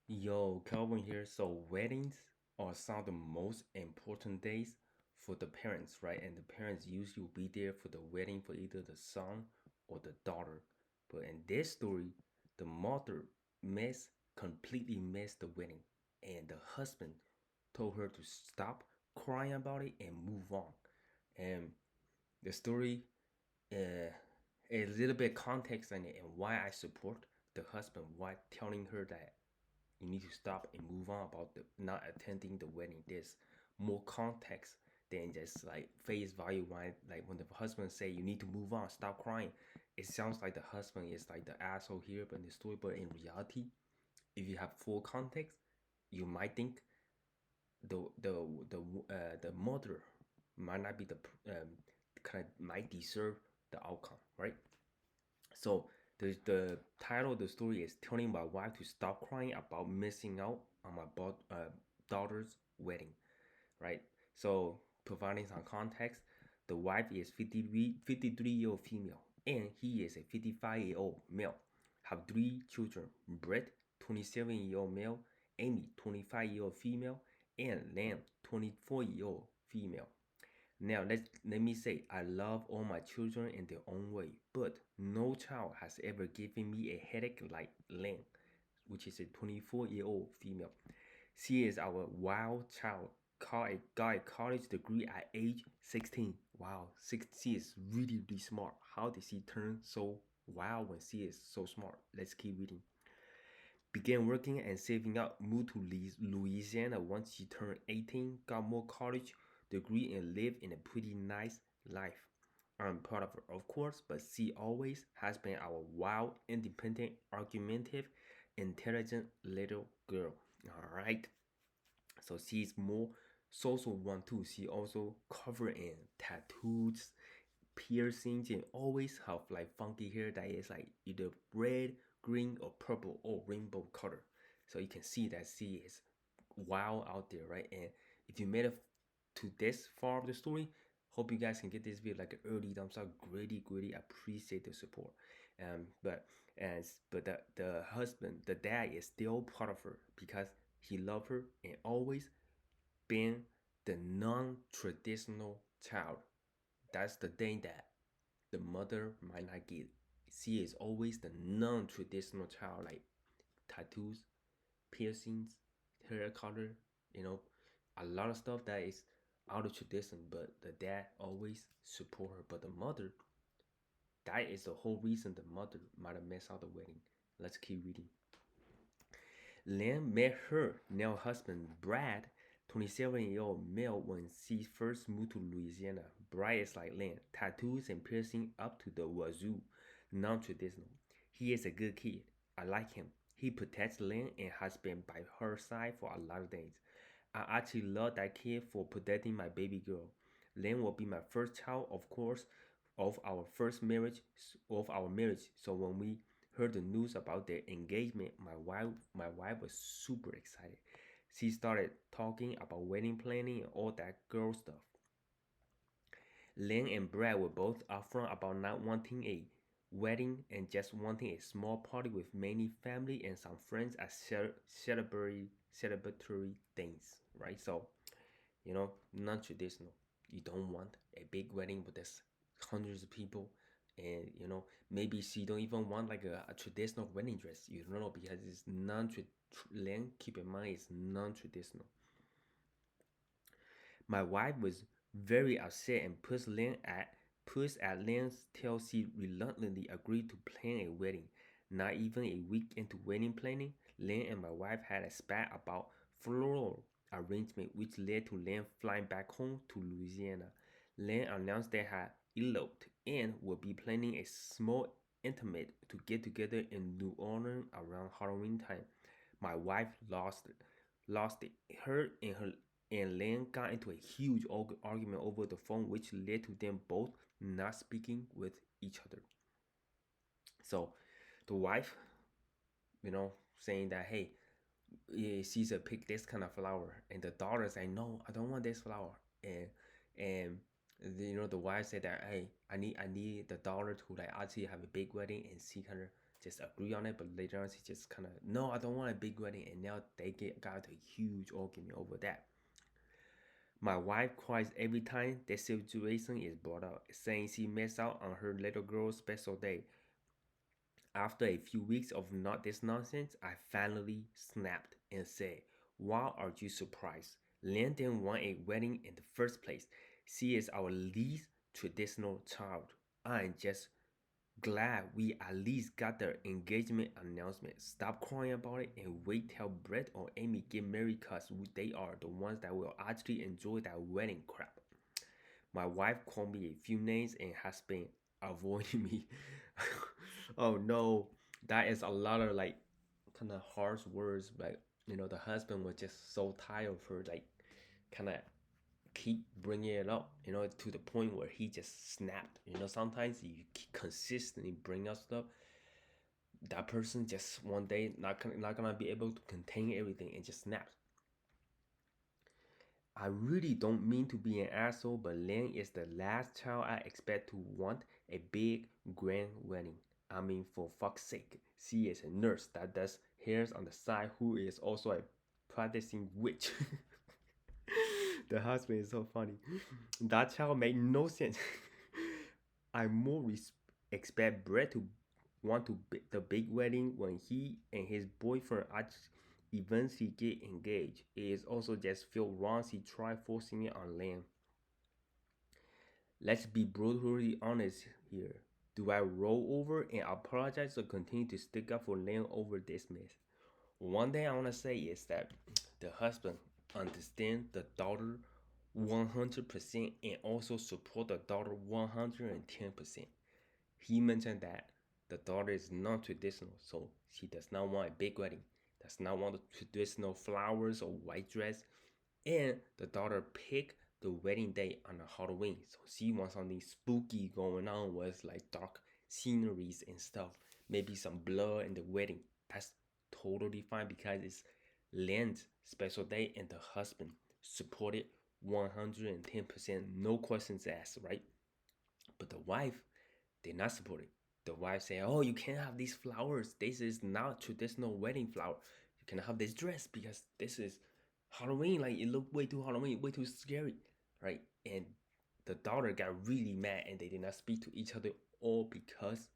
Yo, Calvin here. So weddings are some of the most important days for the parents, right? And the parents usually will be there for the wedding for either the son or the daughter. But in this story, the mother mess completely messed the wedding, and the husband told her to stop crying about it and move on. And the story a little bit context on it and why I support the husband, why telling her that you need to stop and move on about the not attending the wedding. There's more context than just like face value. Why, like when the husband say you need to move on, stop crying, it sounds like the husband is like the asshole here, but in the story, but in reality, if you have full context, you might think the the the mother might not be the kind of might deserve the outcome, right? So the title of the story is telling my wife to stop crying about missing out on my daughter's wedding, right? So providing some context, the wife is 53-year-old female and he is a 55-year-old male. Have three children: Brett, 27-year-old male; Amy, 25-year-old female; and Lamb, 24-year-old female. Now let me say I love all my children in their own way, but no child has ever given me a headache like Len, which is a 24-year-old female. She is our wild child. Got a college degree at age 16. Wow, she is really really smart. How did she turn so wild when she is so smart? Let's keep reading. Began working and saving up, moved to Louisiana once she turned 18, got more college degree and lived in a pretty nice life. I'm proud of her, of course, but she always has been our wild, independent, argumentative, intelligent little girl. Alright. So she's more social one too. She also covered in tattoos, piercings, and always have like funky hair that is like either red, green, or purple or rainbow color. So you can see that she is wild out there, right? And if you made it to this far of the story, hope you guys can get this video like an early thumbs up. Greatly appreciate the support. But the husband, the dad is still part of her because he loved her and always been the non-traditional child. That's the thing that the mother might not get. She is always the non-traditional child, like tattoos, piercings, hair color, you know, a lot of stuff that is out of tradition. But the dad always support her. But the mother, that is the whole reason the mother might have messed out the wedding. Let's keep reading. Lynn met her now husband Brad, 27-year-old male, when she first moved to Louisiana. Brad is like Lynn, tattoos and piercing up to the wazoo, non-traditional. He is a good kid. I like him. He protects Lynn and has been by her side for a lot of days. I actually love that kid for protecting my baby girl. Lynn will be my first child, of course, of our first marriage, of our marriage. So when we heard the news about their engagement, my wife was super excited. She started talking about wedding planning and all that girl stuff. Lynn and Brad were both upfront about not wanting a wedding and just wanting a small party with many family and some friends as celebratory things, right? So, non-traditional. You don't want a big wedding with this hundreds of people, and maybe she don't even want like a traditional wedding dress. You don't know because it's non-traditional. Keep in mind it's non-traditional. My wife was very upset and pushed at lengths till she reluctantly agreed to plan a wedding. Not even a week into wedding planning, Lynn and my wife had a spat about floral arrangement, which led to Lynn flying back home to Louisiana. Lynn announced they had eloped and would be planning a small intimate to get together in New Orleans around Halloween time. My wife lost it. Her and Lynn got into a huge argument over the phone, which led to them both not speaking with each other. So the wife, saying that, hey, Caesar picked this kind of flower, and the daughter said, no, I don't want this flower. And the wife said that, hey, I need the daughter to like actually have a big wedding, and she kind of just agree on it, but later on she just kind of no, I don't want a big wedding, and now they got a huge argument over that. My wife cries every time the situation is brought up, saying she missed out on her little girl's special day. After a few weeks of not this nonsense, I finally snapped and said, "Why are you surprised? Lynn didn't want a wedding in the first place. She is our least traditional child. I'm just glad we at least got the engagement announcement. Stop crying about it and wait till Brett or Amy get married because they are the ones that will actually enjoy that wedding crap." My wife called me a few names and has been avoiding me. Oh no, that is a lot of like kind of harsh words. Like, the husband was just so tired of her, like kind of keep bringing it up, to the point where he just snapped. Sometimes you keep consistently bring up stuff, that person just one day not gonna be able to contain everything and just snaps. I really don't mean to be an asshole, but Lynn is the last child I expect to want a big grand wedding. I mean, for fuck's sake, she is a nurse that does hairs on the side who is also a practicing witch. The husband is so funny. That child made no sense. I more expect Brett to want to the big wedding when he and his boyfriend eventually get engaged. It is also just feel wrong he tried forcing it on Lamb. Let's be brutally honest here. Do I roll over and apologize or continue to stick up for Lamb over this mess? One thing I want to say is that the husband understands the daughter 100% and also support the daughter 110%. He mentioned that the daughter is non-traditional, so she does not want a big wedding, does not want the traditional flowers or white dress, and the daughter picked the wedding day on a Halloween, so she wants something spooky going on with like dark sceneries and stuff, maybe some blood in the wedding. That's totally fine because it's Lynn's special day and the husband supported 110%, no questions asked, right? But the wife did not support it. The wife said, "Oh, you can't have these flowers. This is not traditional wedding flower. You cannot have this dress because this is Halloween. Like it looked way too Halloween, way too scary, right?" And the daughter got really mad, and they did not speak to each other, all because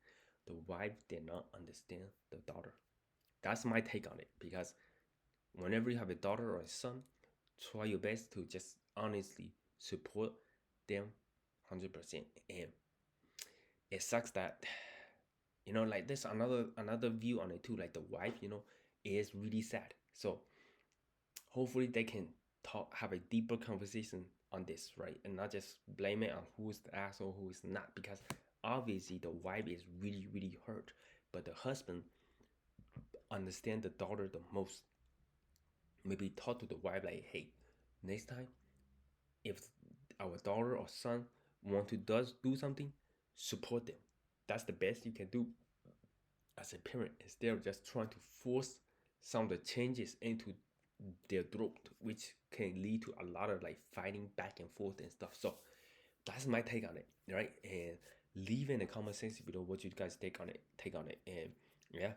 the wife did not understand the daughter. That's my take on it. Because whenever you have a daughter or a son, try your best to just honestly support them 100%. And it sucks that like there's another view on it too, like the wife is really sad. So hopefully they can have a deeper conversation on this, right, and not just blame it on who's the asshole, who is not, because obviously the wife is really really hurt, but the husband understand the daughter the most. Maybe talk to the wife like, "Hey, next time if our daughter or son want to does do something, support them. That's the best you can do as a parent, instead of just trying to force some of the changes into their throat, which can lead to a lot of like fighting back and forth and stuff." So that's my take on it, right? And leave in the comment section below what you guys take on it. And yeah,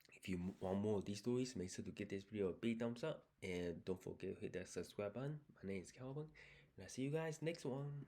if you want more of these stories, make sure to give this video a big thumbs up, and don't forget to hit that subscribe button. My name is Calvin, and I'll see you guys next one.